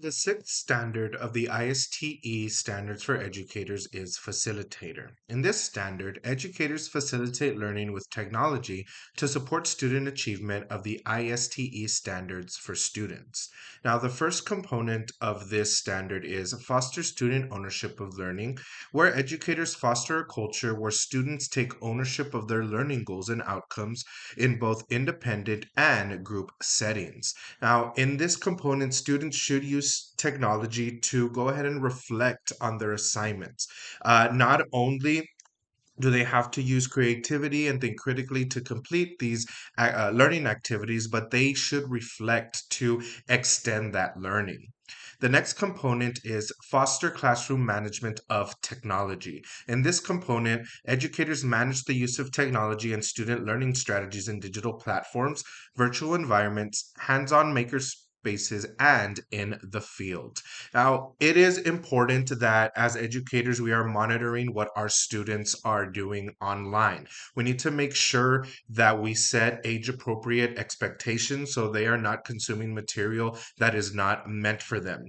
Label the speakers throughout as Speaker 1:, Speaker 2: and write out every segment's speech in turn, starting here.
Speaker 1: The sixth standard of the ISTE Standards for Educators is Facilitator. In this standard, educators facilitate learning with technology to support student achievement of the ISTE standards for students. Now, the first component of this standard is foster student ownership of learning, where educators foster a culture where students take ownership of their learning goals and outcomes in both independent and group settings. Now, in this component, students should use technology to go ahead and reflect on their assignments. Not only do they have to use creativity and think critically to complete these learning activities, but they should reflect to extend that learning. The next component is foster classroom management of technology. In this component, educators manage the use of technology and student learning strategies in digital platforms, virtual environments, hands-on maker spaces, and in the field. Now, it is important that as educators, we are monitoring what our students are doing online. We need to make sure that we set age appropriate expectations so they are not consuming material that is not meant for them.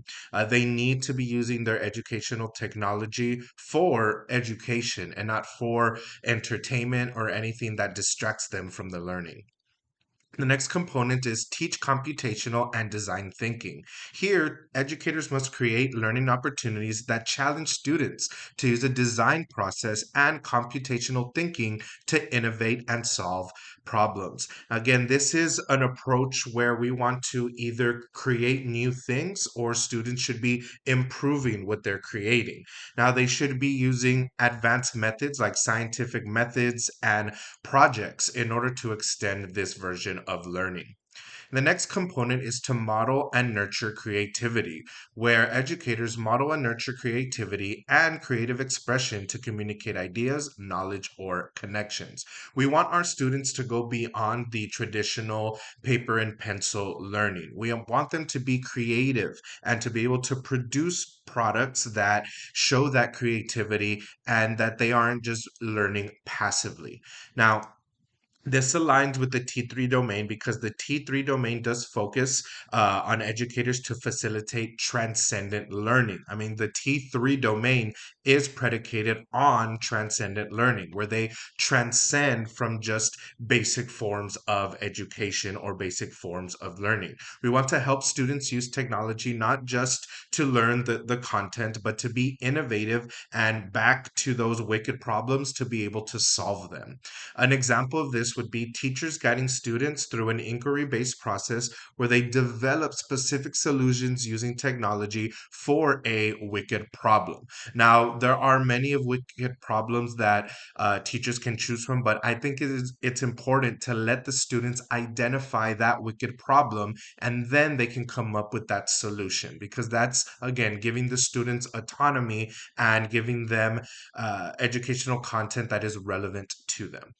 Speaker 1: They need to be using their educational technology for education and not for entertainment or anything that distracts them from the learning. The next component is teach computational and design thinking. Here, educators must create learning opportunities that challenge students to use a design process and computational thinking to innovate and solve problems. Again, this is an approach where we want to either create new things or students should be improving what they're creating. Now, they should be using advanced methods like scientific methods and projects in order to extend this version of learning. The next component is to model and nurture creativity, where educators model and nurture creativity and creative expression to communicate ideas, knowledge, or connections. We want our students to go beyond the traditional paper and pencil learning. We want them to be creative and to be able to produce products that show that creativity and that they aren't just learning passively. Now, this aligns with the T3 domain because the T3 domain does focus on educators to facilitate transcendent learning. I mean, the T3 domain is predicated on transcendent learning, where they transcend from just basic forms of education or basic forms of learning. We want to help students use technology not just to learn the content, but to be innovative and back to those wicked problems to be able to solve them. An example of this would be teachers guiding students through an inquiry based process where they develop specific solutions using technology for a wicked problem. Now, there are many of wicked problems that teachers can choose from, but I think it's important to let the students identify that wicked problem and then they can come up with that solution because that's, again, giving the students autonomy and giving them educational content that is relevant to them.